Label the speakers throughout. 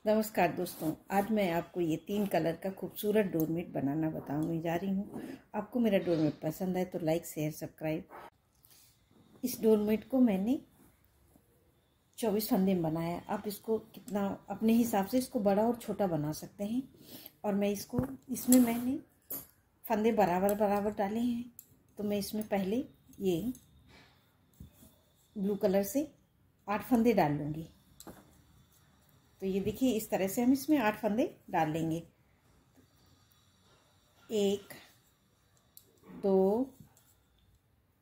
Speaker 1: नमस्कार दोस्तों, आज मैं आपको ये 3 कलर का खूबसूरत डोरमेट बनाना बताऊंगी जा रही हूँ। आपको मेरा डोरमेट पसंद है तो लाइक शेयर सब्सक्राइब। इस डोरमेट को मैंने 24 फंदे में बनाया। आप इसको कितना अपने हिसाब से इसको बड़ा और छोटा बना सकते हैं। और मैं इसमें मैंने फंदे बराबर बराबर डाले हैं। तो मैं इसमें पहले ये ब्लू कलर से 8 फंदे डाल लूँगी। तो ये देखिए, इस तरह से हम इसमें 8 फंदे डाल लेंगे। 1 2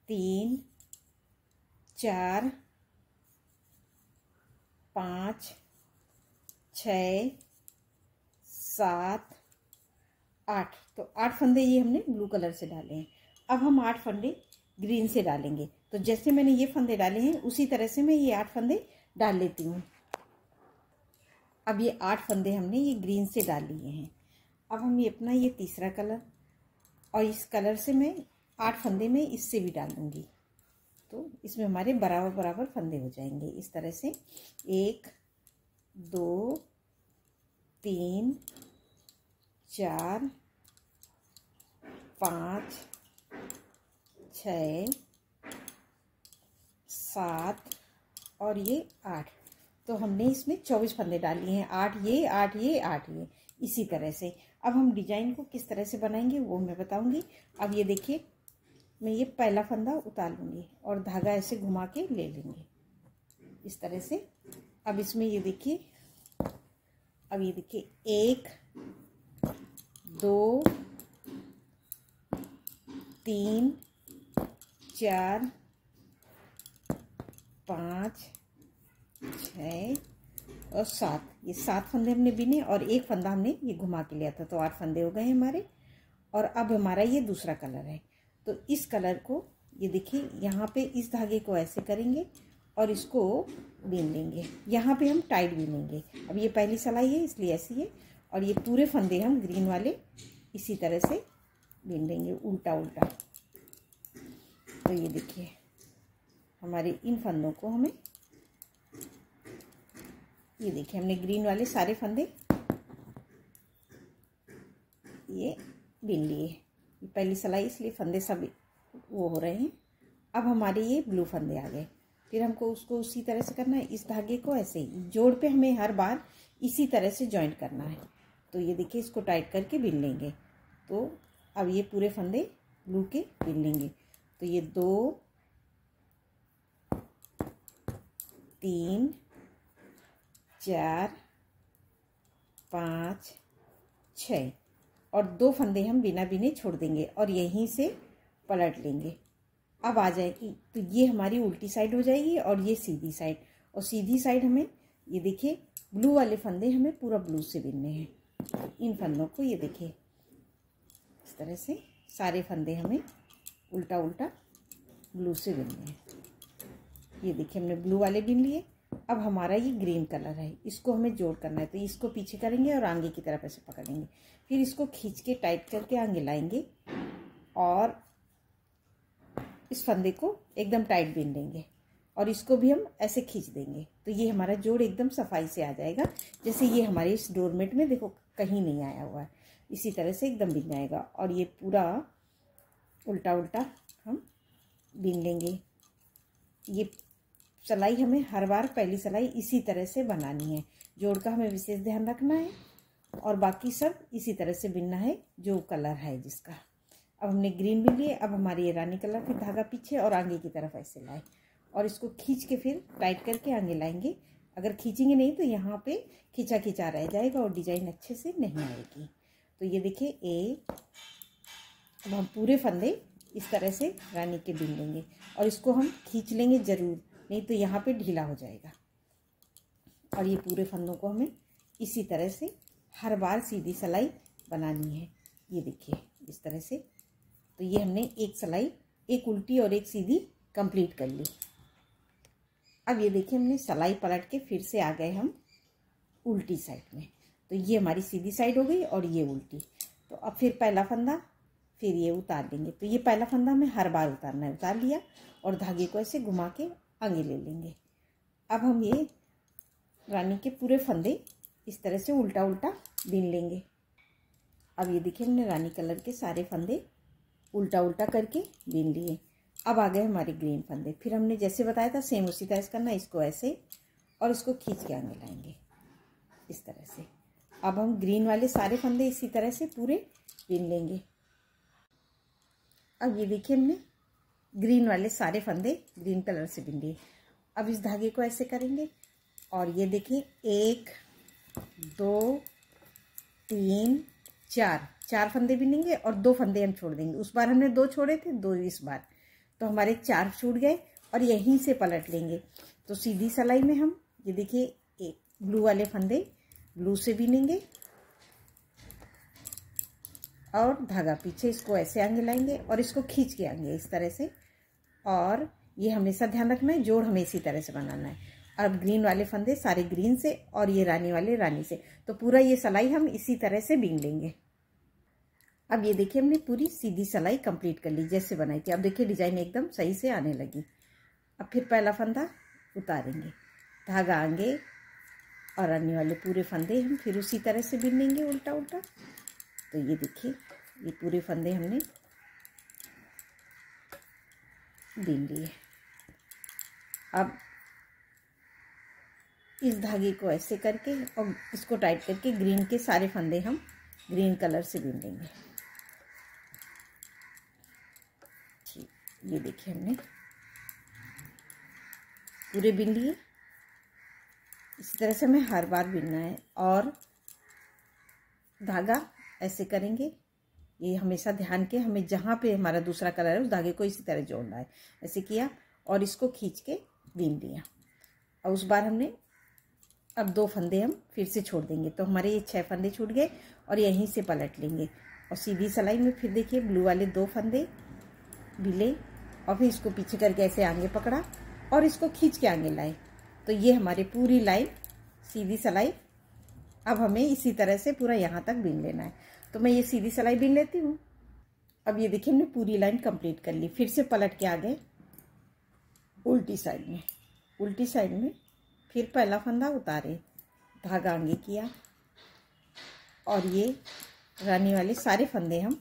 Speaker 1: 3 4 5 6 7 8। तो 8 फंदे ये हमने ब्लू कलर से डाले हैं। अब हम 8 फंदे ग्रीन से डालेंगे। तो जैसे मैंने ये फंदे डाले हैं उसी तरह से मैं ये 8 फंदे डाल लेती हूँ। अब ये 8 फंदे हमने ये ग्रीन से डाल लिए हैं। अब हम ये अपना ये तीसरा कलर, और इस कलर से मैं 8 फंदे में इससे भी डालूंगी। तो इसमें हमारे बराबर बराबर फंदे हो जाएंगे इस तरह से। 1 2 3 4 5 6 7 और ये 8। तो हमने इसमें 24 फंदे डाल लिए हैं। 8 ये 8 ये 8 ये, इसी तरह से। अब हम डिजाइन को किस तरह से बनाएंगे वो मैं बताऊंगी। अब ये देखिए, मैं ये पहला फंदा उतार लूँगी और धागा ऐसे घुमा के ले लेंगे इस तरह से। अब इसमें ये देखिए, अब ये देखिए 1 2 3 4 5 6 और 7। ये 7 फंदे हमने बिने और एक फंदा हमने ये घुमा के लिया था। तो 8 फंदे हो गए हमारे। और अब हमारा ये दूसरा कलर है। तो इस कलर को ये देखिए, यहाँ पे इस धागे को ऐसे करेंगे और इसको बीन लेंगे। यहाँ पे हम टाइट बीनेंगे। अब ये पहली सिलाई है इसलिए ऐसी है। और ये पूरे फंदे हम ग्रीन वाले इसी तरह से बीन लेंगे, उल्टा उल्टा। तो ये देखिए, हमारे इन फंदों को हमें, ये देखिए हमने ग्रीन वाले सारे फंदे ये बीन लिए। पहली सिलाई इसलिए फंदे सब वो हो रहे हैं। अब हमारे ये ब्लू फंदे आ गए। फिर हमको उसको उसी तरह से करना है। इस धागे को ऐसे ही जोड़ पे हमें हर बार इसी तरह से जॉइंट करना है। तो ये देखिए, इसको टाइट करके बीन लेंगे। तो अब ये पूरे फंदे ब्लू के बीन लेंगे। तो ये 2 3 4 5 6 और 2 फंदे हम बिना बिने छोड़ देंगे और यहीं से पलट लेंगे। अब आ जाएगी, तो ये हमारी उल्टी साइड हो जाएगी और ये सीधी साइड। और सीधी साइड हमें ये देखिए, ब्लू वाले फंदे हमें पूरा ब्लू से बिनने हैं। इन फंदों को ये देखिए इस तरह से सारे फंदे हमें उल्टा उल्टा ब्लू से बिनने हैं। ये देखिए, हमने ब्लू वाले बिन लिए। अब हमारा ये ग्रीन कलर है, इसको हमें जोड़ करना है। तो इसको पीछे करेंगे और आगे की तरफ ऐसे पकड़ेंगे। फिर इसको खींच के टाइट करके आगे लाएंगे और इस फंदे को एकदम टाइट बीन लेंगे और इसको भी हम ऐसे खींच देंगे। तो ये हमारा जोड़ एकदम सफाई से आ जाएगा। जैसे ये हमारे इस डोरमेट में देखो कहीं नहीं आया हुआ है, इसी तरह से एकदम बीन जाएगा। और ये पूरा उल्टा उल्टा हम बीन लेंगे। ये सिलाई हमें हर बार पहली सिलाई इसी तरह से बनानी है। जोड़ का हमें विशेष ध्यान रखना है और बाकी सब इसी तरह से बिनना है जो कलर है जिसका। अब हमने ग्रीन बिन लिए। अब हमारी ये रानी कलर फिर धागा पीछे और आगे की तरफ ऐसे लाए और इसको खींच के फिर टाइट करके आगे लाएंगे। अगर खींचेंगे नहीं तो यहाँ पे खींचा खींचा रह जाएगा और डिजाइन अच्छे से नहीं आएगी। तो ये देखिए अब हम पूरे फंदे इस तरह से रानी के बिन लेंगे और इसको हम खींच लेंगे ज़रूर, नहीं तो यहाँ पे ढीला हो जाएगा। और ये पूरे फंदों को हमें इसी तरह से हर बार सीधी सिलाई बनानी है। ये देखिए इस तरह से। तो ये हमने एक सिलाई, एक उल्टी और एक सीधी कंप्लीट कर ली। अब ये देखिए, हमने सिलाई पलट के फिर से आ गए हम उल्टी साइड में। तो ये हमारी सीधी साइड हो गई और ये उल्टी। तो अब फिर पहला फंदा, फिर ये उतार लेंगे। तो ये पहला फंदा हमें हर बार उतारना है। उतार लिया और धागे को ऐसे घुमा के आगे ले लेंगे। अब हम ये रानी के पूरे फंदे इस तरह से उल्टा उल्टा बीन लेंगे। अब ये देखिए हमने रानी कलर के सारे फंदे उल्टा उल्टा करके बीन लिए। अब आ गए हमारे ग्रीन फंदे। फिर हमने जैसे बताया था सेम उसी तरह से करना, इसको ऐसे और इसको खींच के आगे लाएंगे इस तरह से। अब हम ग्रीन वाले सारे फंदे इसी तरह से पूरे बीन लेंगे। अब ये देखिए हमने ग्रीन वाले सारे फंदे ग्रीन कलर से बीन लिए। अब इस धागे को ऐसे करेंगे और ये देखिए 1 2 3 4 फंदे बीनेंगे और 2 फंदे हम छोड़ देंगे। उस बार हमने 2 छोड़े थे, 2 इस बार, तो हमारे 4 छूट गए और यहीं से पलट लेंगे। तो सीधी सिलाई में हम ये देखिए ब्लू वाले फंदे ब्लू से बीनेंगे और धागा पीछे, इसको ऐसे आगे लाएंगे और इसको खींच के आएंगे इस तरह से। और ये हमेशा ध्यान रखना है, जोड़ हमें इसी तरह से बनाना है। अब ग्रीन वाले फंदे सारे ग्रीन से और ये रानी वाले रानी से, तो पूरा ये सिलाई हम इसी तरह से बीन लेंगे। अब ये देखिए हमने पूरी सीधी सिलाई कंप्लीट कर ली जैसे बनाई थी। अब देखिए डिजाइन एकदम सही से आने लगी। अब फिर पहला फंदा उतारेंगे, धागा आगे और रानी वाले पूरे फंदे हम फिर उसी तरह से बीन लेंगे उल्टा उल्टा। तो ये देखिए ये पूरे फंदे हमने बीन लिए। अब इस धागे को ऐसे करके और इसको टाइट करके ग्रीन के सारे फंदे हम ग्रीन कलर से बीन लेंगे। ठीक, ये देखिए हमने पूरे बीन लिए। इसी तरह से हमें हर बार बीनना है और धागा ऐसे करेंगे। ये हमेशा ध्यान के हमें जहाँ पे हमारा दूसरा कलर है उस धागे को इसी तरह जोड़ना है। ऐसे किया और इसको खींच के बीन लिया। और उस बार हमने अब 2 फंदे हम फिर से छोड़ देंगे, तो हमारे ये 6 फंदे छूट गए और यहीं से पलट लेंगे। और सीधी सिलाई में फिर देखिए ब्लू वाले 2 फंदे बिले और फिर इसको पीछे करके ऐसे आगे पकड़ा और इसको खींच के आगे लाए। तो ये हमारी पूरी लाइन सीधी सिलाई अब हमें इसी तरह से पूरा यहाँ तक बीन लेना है। तो मैं ये सीधी सिलाई बीन लेती हूँ। अब ये देखिए हमने पूरी लाइन कंप्लीट कर ली। फिर से पलट के आ गए उल्टी साइड में। उल्टी साइड में फिर पहला फंदा उतारे, धागा आगे किया और ये रानी वाले सारे फंदे हम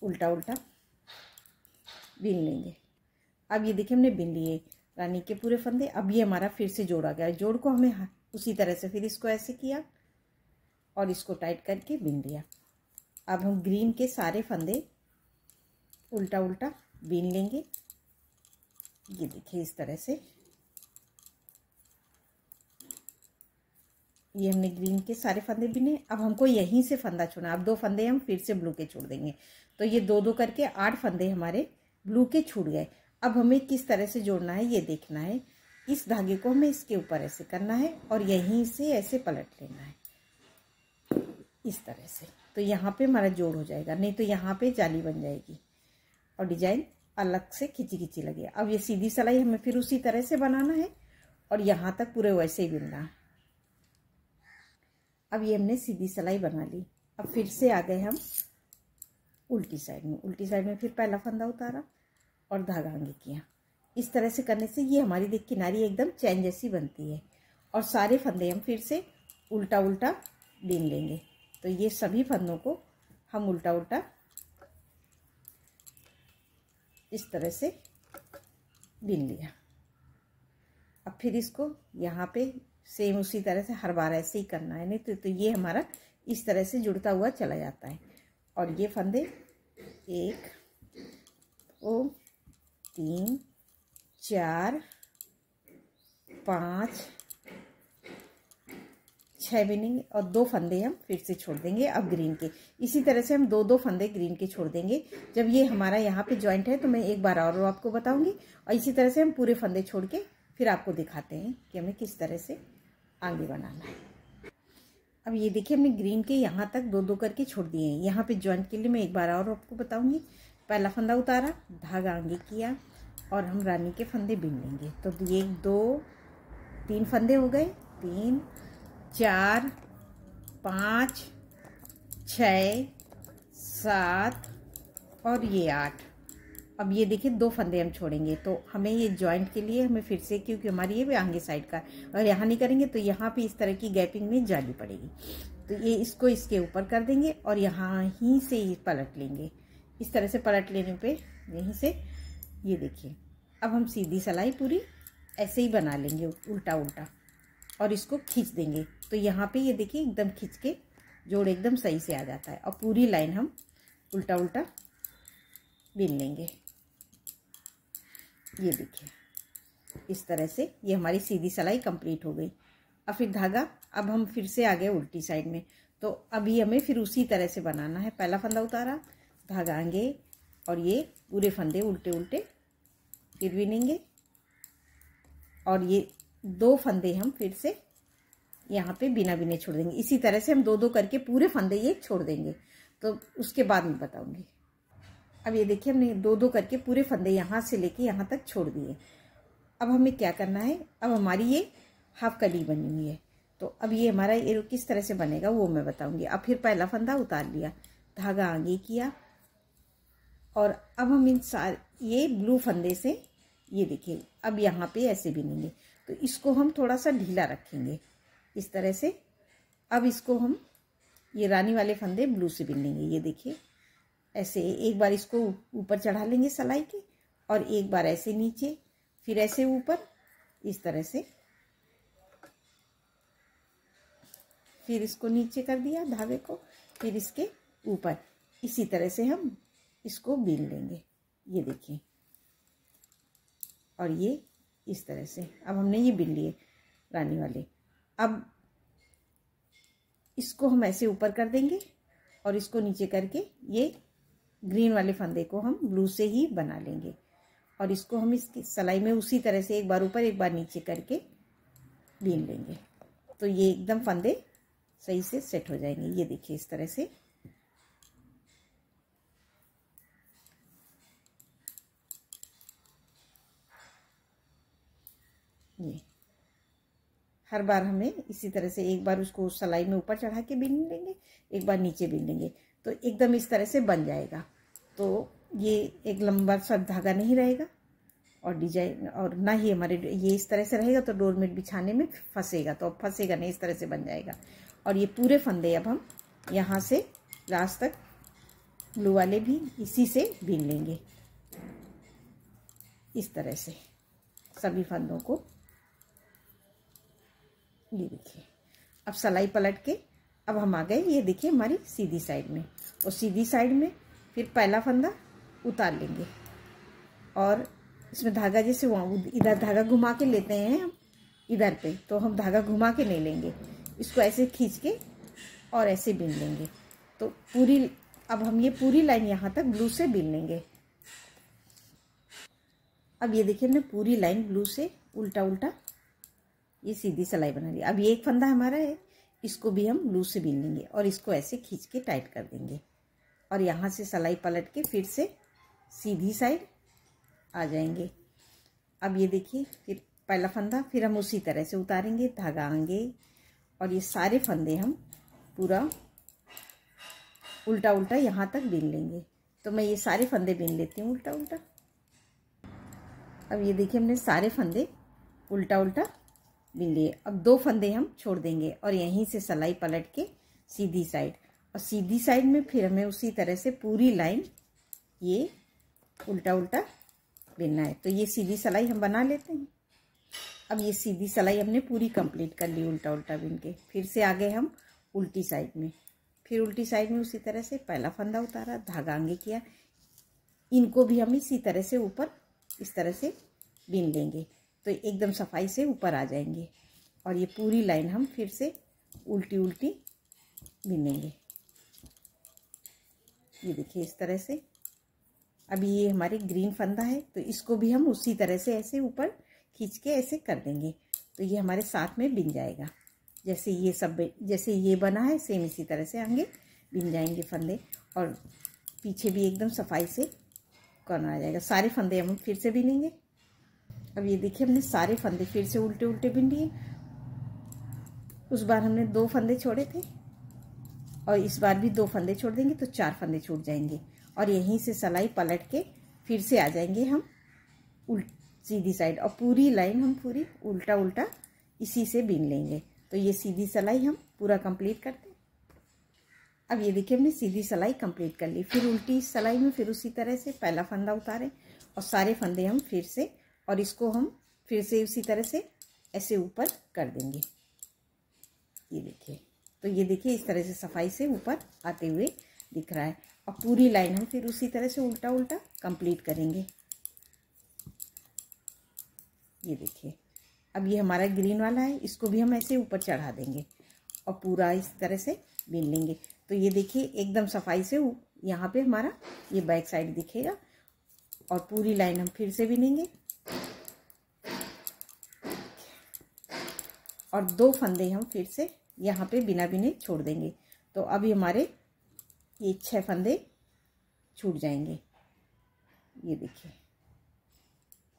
Speaker 1: उल्टा उल्टा बीन लेंगे। अब ये देखिए हमने बीन लिए रानी के पूरे फंदे। अब ये हमारा फिर से जोड़ा गया। जोड़ को हमें उसी तरह से फिर इसको ऐसे किया और इसको टाइट करके बीन लिया। अब हम ग्रीन के सारे फंदे उल्टा उल्टा बीन लेंगे। ये देखिए इस तरह से ये हमने ग्रीन के सारे फंदे बीने। अब हमको यहीं से फंदा छोड़ना। अब 2 फंदे हम फिर से ब्लू के छोड़ देंगे। तो ये 2-2 करके 8 फंदे हमारे ब्लू के छूट गए। अब हमें किस तरह से जोड़ना है ये देखना है। इस धागे को हमें इसके ऊपर ऐसे करना है और यहीं से ऐसे पलट लेना है इस तरह से। तो यहाँ पे हमारा जोड़ हो जाएगा, नहीं तो यहाँ पे जाली बन जाएगी और डिजाइन अलग से खिंची खिंची लगे। अब ये सीधी सिलाई हमें फिर उसी तरह से बनाना है और यहाँ तक पूरे वैसे ही बिनना है। अब ये हमने सीधी सिलाई बना ली। अब फिर से आ गए हम उल्टी साइड में। उल्टी साइड में फिर पहला फंदा उतारा और धागा आगे किया। इस तरह से करने से ये हमारी देख किनारी एकदम चैन जैसी बनती है। और सारे फंदे हम फिर से उल्टा उल्टा बीन लेंगे। तो ये सभी फंदों को हम उल्टा उल्टा इस तरह से बीन लिया। अब फिर इसको यहाँ पे सेम उसी तरह से हर बार ऐसे ही करना है, नहीं तो ये हमारा इस तरह से जुड़ता हुआ चला जाता है। और ये फंदे 1 2 3 4 5 6 बिनेंगे और 2 फंदे हम फिर से छोड़ देंगे अब ग्रीन के। इसी तरह से हम 2-2 फंदे ग्रीन के छोड़ देंगे। जब ये हमारा यहाँ पे जॉइंट है तो मैं एक बार और आपको बताऊंगी और इसी तरह से हम पूरे फंदे छोड़ के फिर आपको दिखाते हैं कि हमें किस तरह से आगे बनाना है। अब ये देखिए हमने ग्रीन के यहाँ तक 2-2 करके छोड़ दिए हैं। यहाँ पे जॉइंट के लिए मैं एक बार और आपको बताऊंगी। पहला फंदा उतारा, धागा आगे किया और हम रानी के फंदे बीन लेंगे। तो ये 2 3 फंदे हो गए, 3 4 5 6 7 और ये 8। अब ये देखिए 2 फंदे हम छोड़ेंगे, तो हमें ये जॉइंट के लिए हमें फिर से, क्योंकि हमारी ये भी आगे साइड का, और यहाँ नहीं करेंगे तो यहाँ पे इस तरह की गैपिंग में जानी पड़ेगी। तो ये इसको इसके ऊपर कर देंगे और यहाँ ही से ये पलट लेंगे। इस तरह से पलट लेने पे यहीं से ये देखिए, अब हम सीधी सिलाई पूरी ऐसे ही बना लेंगे उल्टा उल्टा, और इसको खींच देंगे। तो यहाँ पे ये देखिए एकदम खींच के जोड़ एकदम सही से आ जाता है, और पूरी लाइन हम उल्टा उल्टा बिन लेंगे। ये देखिए इस तरह से ये हमारी सीधी सिलाई कंप्लीट हो गई। अब फिर धागा, अब हम फिर से आ गए उल्टी साइड में, तो अभी हमें फिर उसी तरह से बनाना है। पहला फंदा उतारा, धागा आगे, और ये पूरे फंदे उल्टे उल्टे फिर बिनेंगे, और ये 2 फंदे हम फिर से यहाँ पे बिना बिने छोड़ देंगे। इसी तरह से हम 2-2 करके पूरे फंदे ये छोड़ देंगे, तो उसके बाद मैं बताऊंगी। अब ये देखिए हमने 2-2 करके पूरे फंदे यहाँ से लेके यहाँ तक छोड़ दिए। अब हमें क्या करना है, अब हमारी ये हाफ कली बनी हुई है, तो अब ये हमारा ये किस तरह से बनेगा वो मैं बताऊंगी। अब फिर पहला फंदा उतार लिया, धागा आगे किया, और अब हम ये ब्लू फंदे से ये देखिए अब यहाँ पे ऐसे बिनेंगे। तो इसको हम थोड़ा सा ढीला रखेंगे इस तरह से। अब इसको हम ये रानी वाले फंदे ब्लू से बिन लेंगे। ये देखिए ऐसे एक बार इसको ऊपर चढ़ा लेंगे सिलाई के, और एक बार ऐसे नीचे, फिर ऐसे ऊपर, इस तरह से, फिर इसको नीचे कर दिया धागे को, फिर इसके ऊपर, इसी तरह से हम इसको बीन लेंगे। ये देखिए, और ये इस तरह से अब हमने ये बीन लिए रानी वाले। अब इसको हम ऐसे ऊपर कर देंगे, और इसको नीचे करके ये ग्रीन वाले फंदे को हम ब्लू से ही बना लेंगे, और इसको हम इसकी सिलाई में उसी तरह से एक बार ऊपर एक बार नीचे करके बीन लेंगे। तो ये एकदम फंदे सही से सेट हो जाएंगे। ये देखिए इस तरह से। ये हर बार हमें इसी तरह से एक बार उसको सिलाई में ऊपर चढ़ा के बीन लेंगे, एक बार नीचे बीन लेंगे, तो एकदम इस तरह से बन जाएगा। तो ये एक लंबा सा धागा नहीं रहेगा, और डिजाइन, और ना ही हमारे ये इस तरह से रहेगा तो डोरमेट बिछाने में फंसेगा, तो अब फंसेगा नहीं, इस तरह से बन जाएगा। और ये पूरे फंदे अब हम यहाँ से लास्ट तक ब्लू वाले भी इसी से बीन लेंगे, इस तरह से सभी फंदों को। ये देखिए अब सिलाई पलट के अब हम आ गए, ये देखिए हमारी सीधी साइड में, और सीधी साइड में फिर पहला फंदा उतार लेंगे, और इसमें धागा जैसे इधर धागा घुमा के लेते हैं हम इधर पे, तो हम धागा घुमा के नहीं लेंगे, इसको ऐसे खींच के और ऐसे बीन लेंगे। तो पूरी, अब हम ये पूरी लाइन यहाँ तक ब्लू से बीन लेंगे। अब ये देखिए हमने पूरी लाइन ब्लू से उल्टा उल्टा ये सीधी सिलाई बना ली। अब ये एक फंदा हमारा है, इसको भी हम ब्लू से बीन लेंगे, और इसको ऐसे खींच के टाइट कर देंगे, और यहाँ से सिलाई पलट के फिर से सीधी साइड आ जाएंगे। अब ये देखिए फिर पहला फंदा, फिर हम उसी तरह से उतारेंगे, धागा आएंगे, और ये सारे फंदे हम पूरा उल्टा उल्टा यहाँ तक बीन लेंगे। तो मैं ये सारे फंदे बीन लेती हूँ उल्टा उल्टा। अब ये देखिए हमने सारे फंदे उल्टा उल्टा बीन लिए। अब 2 फंदे हम छोड़ देंगे, और यहीं से सिलाई पलट के सीधी साइड, और सीधी साइड में फिर हमें उसी तरह से पूरी लाइन ये उल्टा उल्टा बिनना है। तो ये सीधी सिलाई हम बना लेते हैं। अब ये सीधी सिलाई हमने पूरी कंप्लीट कर ली उल्टा उल्टा बिन के। फिर से आ गए हम उल्टी साइड में, फिर उल्टी साइड में उसी तरह से पहला फंदा उतारा, धागा आगे किया, इनको भी हम इसी तरह से ऊपर इस तरह से बीन लेंगे, तो एकदम सफाई से ऊपर आ जाएंगे। और ये पूरी लाइन हम फिर से उल्टी उल्टी बिनेंगे। ये देखिए इस तरह से। अभी ये हमारे ग्रीन फंदा है, तो इसको भी हम उसी तरह से ऐसे ऊपर खींच के ऐसे कर देंगे, तो ये हमारे साथ में बिन जाएगा। जैसे ये सब जैसे ये बना है सेम इसी तरह से आगे बिन जाएंगे फंदे, और पीछे भी एकदम सफाई से करना आ जाएगा। सारे फंदे हम फिर से बिनेंगे। अब ये देखिए हमने सारे फंदे फिर से उल्टे उल्टे बिन लिए। उस बार हमने 2 फंदे छोड़े थे, और इस बार भी 2 फंदे छोड़ देंगे तो 4 फंदे छूट जाएंगे, और यहीं से सिलाई पलट के फिर से आ जाएंगे हम सीधी साइड और पूरी लाइन हम पूरी उल्टा उल्टा इसी से बीन लेंगे। तो ये सीधी सिलाई हम पूरा कंप्लीट करते हैं। अब ये देखिए हमने सीधी सिलाई कंप्लीट कर ली। फिर उल्टी सिलाई में फिर उसी तरह से पहला फंदा उतारें और सारे फंदे हम फिर से, और इसको हम फिर से उसी तरह से ऐसे ऊपर कर देंगे। ये देखिए, तो ये देखिए इस तरह से सफाई से ऊपर आते हुए दिख रहा है। और पूरी लाइन हम फिर उसी तरह से उल्टा उल्टा कंप्लीट करेंगे। ये देखिए, अब ये हमारा ग्रीन वाला है, इसको भी हम ऐसे ऊपर चढ़ा देंगे और पूरा इस तरह से बीन लेंगे। तो ये देखिए एकदम सफाई से यहाँ पे हमारा ये बैक साइड दिखेगा। और पूरी लाइन हम फिर से बीनेंगे और 2 फंदे हम फिर से यहाँ पे बिना बिने छोड़ देंगे। तो अभी हमारे ये 6 फंदे छूट जाएंगे। ये देखिए,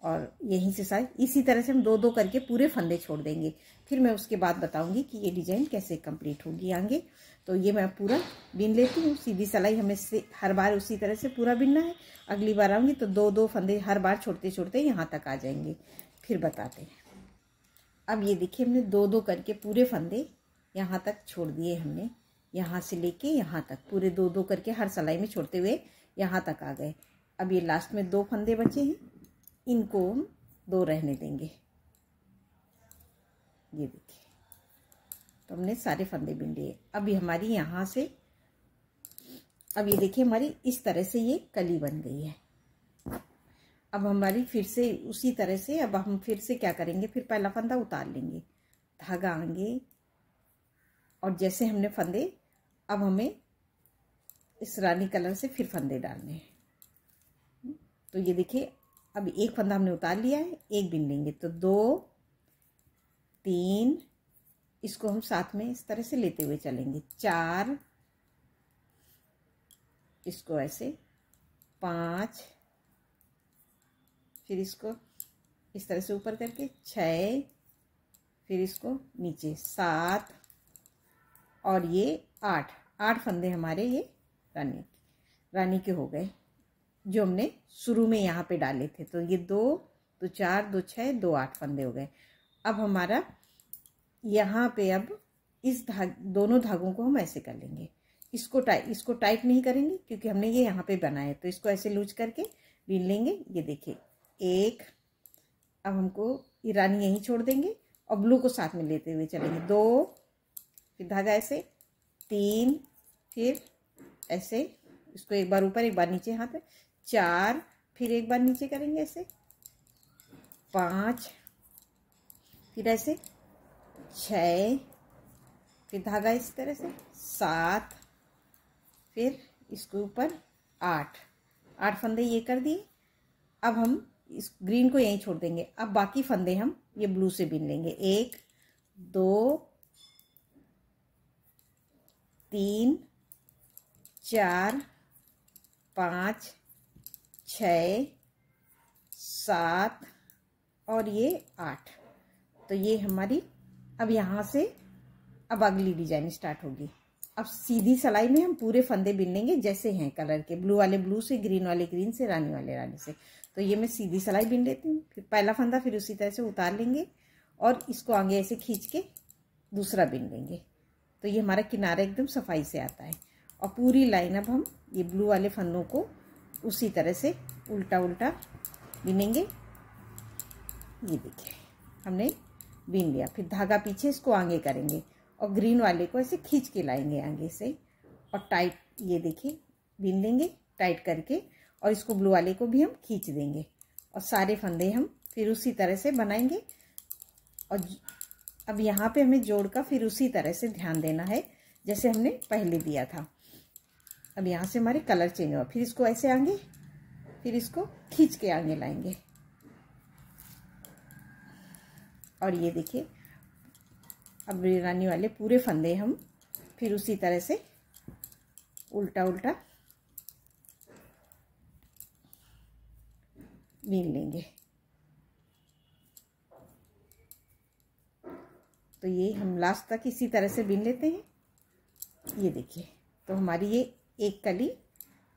Speaker 1: और यहीं से सारे इसी तरह से हम 2-2 करके पूरे फंदे छोड़ देंगे। फिर मैं उसके बाद बताऊंगी कि ये डिजाइन कैसे कंप्लीट होगी आगे। तो ये मैं पूरा बीन लेती हूँ। सीधी सिलाई हमें से हर बार उसी तरह से पूरा बीनना है। अगली बार आऊँगी तो 2-2 फंदे हर बार छोड़ते छोड़ते यहाँ तक आ जाएंगे। फिर बताते हैं। अब ये देखिए हमने 2-2 करके पूरे फंदे यहाँ तक छोड़ दिए। हमने यहाँ से लेके यहाँ तक पूरे 2-2 करके हर सिलाई में छोड़ते हुए यहाँ तक आ गए। अब ये लास्ट में 2 फंदे बचे हैं, इनको हम 2 रहने देंगे। ये देखिए, तो हमने सारे फंदे बीन लिए। अभी हमारी यहाँ से, अब ये देखिए हमारी इस तरह से ये कली बन गई है। अब हमारी फिर से उसी तरह से अब हम फिर से क्या करेंगे, फिर पहला फंदा उतार लेंगे, धागा आएंगे और जैसे हमने फंदे, अब हमें इस रानी कलर से फिर फंदे डालने हैं। तो ये देखिए अब एक फंदा हमने उतार लिया है, एक बीन लेंगे। तो 2 3, इसको हम साथ में इस तरह से लेते हुए चलेंगे। 4, इसको ऐसे 5, फिर इसको इस तरह से ऊपर करके 6, फिर इसको नीचे 7 और ये 8 फंदे हमारे ये रानी के हो गए, जो हमने शुरू में यहाँ पे डाले थे। तो ये 2 2 4 2 6 2 8 फंदे हो गए। अब हमारा यहाँ पे अब इस दोनों धागों को हम ऐसे कर लेंगे। इसको टाइट नहीं करेंगे क्योंकि हमने ये यहाँ पे बनाया है। तो इसको ऐसे लूज करके बीन लेंगे। ये देखिए 1, अब हमको ये रानी यहीं छोड़ देंगे और ब्लू को साथ में लेते हुए चलेंगे। 2, फिर धागा ऐसे 3, फिर ऐसे इसको एक बार ऊपर एक बार नीचे हाथ में 4, फिर एक बार नीचे करेंगे ऐसे 5, फिर ऐसे 6, फिर धागा इस तरह से 7, फिर इसके ऊपर 8 फंदे ये कर दिए। अब हम इस ग्रीन को यहीं छोड़ देंगे। अब बाकी फंदे हम ये ब्लू से बीन लेंगे। 1 2 3 4 5 6 7 और ये 8। तो ये हमारी अब यहाँ से अब अगली डिजाइन स्टार्ट होगी। अब सीधी सिलाई में हम पूरे फंदे बीन लेंगे जैसे हैं कलर के, ब्लू वाले ब्लू से, ग्रीन वाले ग्रीन से, रानी वाले रानी से। तो ये मैं सीधी सिलाई बीन लेती हूँ। फिर पहला फंदा फिर उसी तरह से उतार लेंगे और इसको आगे ऐसे खींच के दूसरा बीन लेंगे। तो ये हमारा किनारा एकदम सफाई से आता है। और पूरी लाइन अब हम ये ब्लू वाले फंदों को उसी तरह से उल्टा उल्टा बीनेंगे। ये देखिए हमने बीन लिया। फिर धागा पीछे, इसको आगे करेंगे और ग्रीन वाले को ऐसे खींच के लाएंगे आगे से और टाइट, ये देखिए बीन लेंगे टाइट करके। और इसको ब्लू वाले को भी हम खींच देंगे और सारे फंदे हम फिर उसी तरह से बनाएंगे। और अब यहाँ पे हमें जोड़ का फिर उसी तरह से ध्यान देना है जैसे हमने पहले दिया था। अब यहाँ से हमारे कलर चेंज हुआ। फिर इसको ऐसे आगे, फिर इसको खींच के आगे लाएंगे। और ये देखिए अब रानी वाले पूरे फंदे हम फिर उसी तरह से उल्टा उल्टा बीन लेंगे। तो ये हम लास्ट तक इसी तरह से बीन लेते हैं। ये देखिए तो हमारी ये एक कली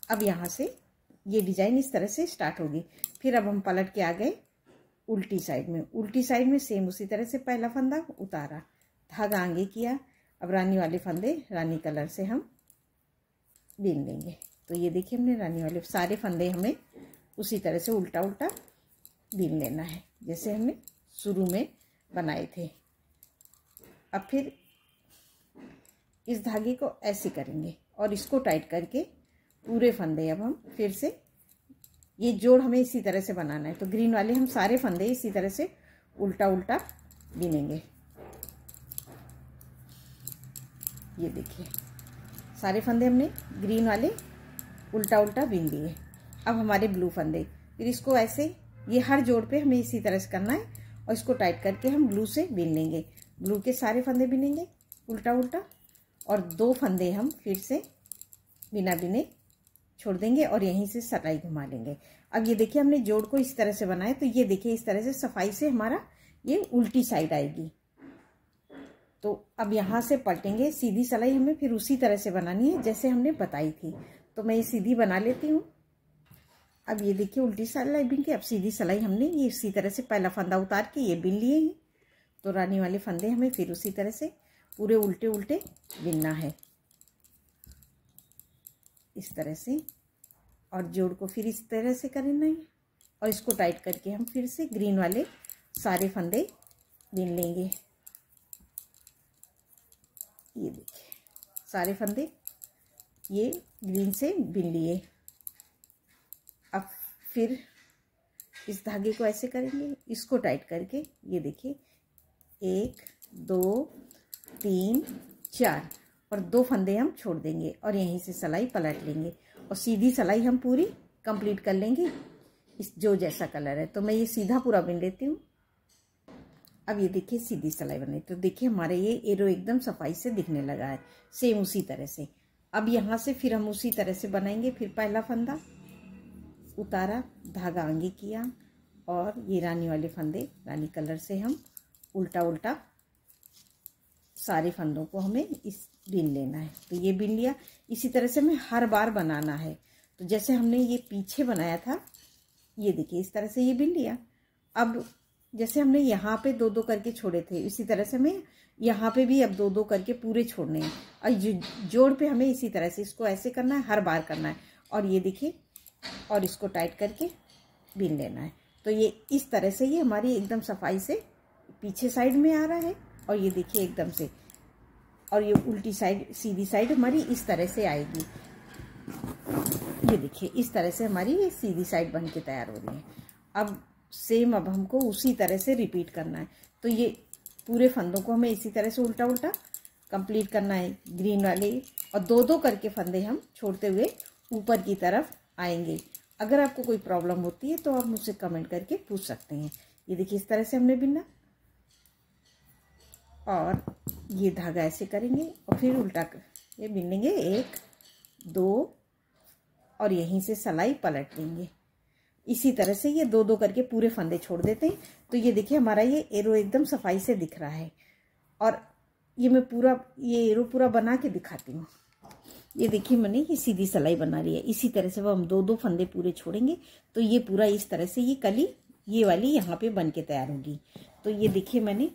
Speaker 1: अब यहाँ से ये डिजाइन इस तरह से स्टार्ट होगी। फिर अब हम पलट के आ गए उल्टी साइड में। उल्टी साइड में सेम उसी तरह से पहला फंदा उतारा, धागा आगे किया। अब रानी वाले फंदे रानी कलर से हम बीन लेंगे। तो ये देखिए हमने रानी वाले सारे फंदे हमें उसी तरह से उल्टा उल्टा बीन लेना है जैसे हमने शुरू में बनाए थे। अब फिर इस धागे को ऐसे करेंगे और इसको टाइट करके पूरे फंदे अब हम फिर से, ये जोड़ हमें इसी तरह से बनाना है। तो ग्रीन वाले हम सारे फंदे इसी तरह से उल्टा उल्टा बीनेंगे। ये देखिए सारे फंदे हमने ग्रीन वाले उल्टा उल्टा बीन दिए। अब हमारे ब्लू फंदे, फिर इसको ऐसे, ये हर जोड़ पे हमें इसी तरह से करना है और इसको टाइट करके हम ब्लू से बीन लेंगे। ब्लू के सारे फंदे बीनेंगे उल्टा उल्टा और 2 फंदे हम फिर से बिना बिने छोड़ देंगे और यहीं से सटाई घुमा लेंगे। अब ये देखिए हमने जोड़ को इस तरह से बनाया, तो ये देखिए इस तरह से सफाई से हमारा ये उल्टी साइड आएगी। तो अब यहाँ से पलटेंगे, सीधी सिलाई हमें फिर उसी तरह से बनानी है जैसे हमने बताई थी। तो मैं ये सीधी बना लेती हूँ। अब ये देखिए उल्टी सिलाई बीन के अब सीधी सिलाई हमने ये इसी तरह से पहला फंदा उतार के ये बीन लिए हैं। तो रानी वाले फंदे हमें फिर उसी तरह से पूरे उल्टे उल्टे बीनना है इस तरह से, और जोड़ को फिर इस तरह से करना है और इसको टाइट करके हम फिर से ग्रीन वाले सारे फंदे बीन लेंगे। ये देखिए सारे फंदे ये ग्रीन से बीन लिए। अब फिर इस धागे को ऐसे करेंगे, इसको टाइट करके ये देखिए 1 2 3 4 और 2 फंदे हम छोड़ देंगे और यहीं से सिलाई पलट लेंगे और सीधी सिलाई हम पूरी कंप्लीट कर लेंगे इस जो जैसा कलर है। तो मैं ये सीधा पूरा बिन लेती हूँ। अब ये देखिए सीधी सिलाई बनी, तो देखिए हमारे ये एरो एकदम सफाई से दिखने लगा है, सेम उसी तरह से। अब यहाँ से फिर हम उसी तरह से बनाएंगे। फिर पहला फंदा उतारा, धागा आगे किया और ये रानी वाले फंदे रानी कलर से हम उल्टा उल्टा सारे फंदों को हमें इस बीन लेना है। तो ये बीन लिया, इसी तरह से हमें हर बार बनाना है। तो जैसे हमने ये पीछे बनाया था, ये देखिए इस तरह से ये बीन लिया। अब जैसे हमने यहाँ पे 2 2 करके छोड़े थे, इसी तरह से हमें यहाँ पे भी अब 2 2 करके पूरे छोड़ने हैं और जोड़ पे हमें इसी तरह से इसको ऐसे करना है, हर बार करना है। और ये देखिए और इसको टाइट करके बीन लेना है। तो ये इस तरह से ये हमारी एकदम सफाई से पीछे साइड में आ रहा है और ये देखिए एकदम से, और ये उल्टी साइड सीधी साइड हमारी इस तरह से आएगी। ये देखिए इस तरह से हमारी ये सीधी साइड बन के तैयार हो रही है। अब सेम अब हमको उसी तरह से रिपीट करना है। तो ये पूरे फंदों को हमें इसी तरह से उल्टा उल्टा कंप्लीट करना है ग्रीन वाले, और 2 2 करके फंदे हम छोड़ते हुए ऊपर की तरफ आएंगे। अगर आपको कोई प्रॉब्लम होती है तो आप मुझसे कमेंट करके पूछ सकते हैं। ये देखिए इस तरह से हमने बिना, और ये धागा ऐसे करेंगे और फिर उल्टा कर ये बिन लेंगे 1 2 और यहीं से सिलाई पलट देंगे। इसी तरह से ये 2 2 करके पूरे फंदे छोड़ देते हैं। तो ये देखिए हमारा ये एरो एकदम सफाई से दिख रहा है। और ये मैं पूरा ये एरो पूरा बना के दिखाती हूँ। ये देखिए मैंने ये सीधी सिलाई बना ली है। इसी तरह से वो हम 2 2 फंदे पूरे छोड़ेंगे तो ये पूरा इस तरह से ये कली ये वाली यहाँ पे बन के तैयार होगी। तो ये देखिए मैंने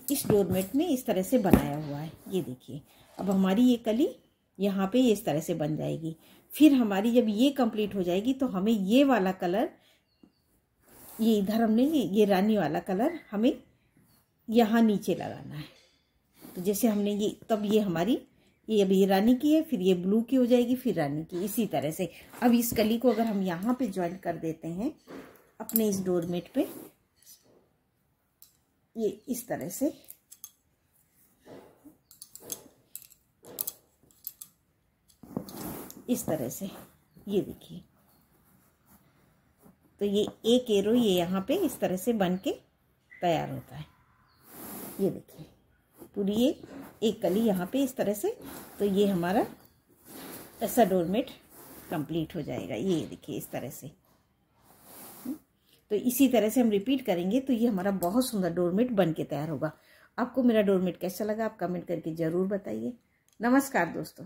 Speaker 1: इस डोरमेट में इस तरह से बनाया हुआ है। ये देखिए अब हमारी ये कली यहाँ पे इस तरह से बन जाएगी। फिर हमारी जब ये कंप्लीट हो जाएगी तो हमें ये वाला कलर, ये इधर हमने ये रानी वाला कलर हमें यहाँ नीचे लगाना है। तो जैसे हमने ये, तब ये हमारी ये अभी ये रानी की है, फिर ये ब्लू की हो जाएगी, फिर रानी की, इसी तरह से। अब इस कली को अगर हम यहाँ पे ज्वाइन कर देते हैं अपने इस डोरमेट पे, ये इस तरह से, इस तरह से, ये देखिए। तो ये एक एरो ये यहाँ पे इस तरह से बन के तैयार होता है। ये देखिए पूरी ये एक कली यहाँ पे इस तरह से। तो ये हमारा ऐसा डोरमेट कंप्लीट हो जाएगा। ये देखिए इस तरह से। तो इसी तरह से हम रिपीट करेंगे तो ये हमारा बहुत सुंदर डोरमेट बन के तैयार होगा। आपको मेरा डोरमेट कैसा लगा आप कमेंट करके ज़रूर बताइए। नमस्कार दोस्तों।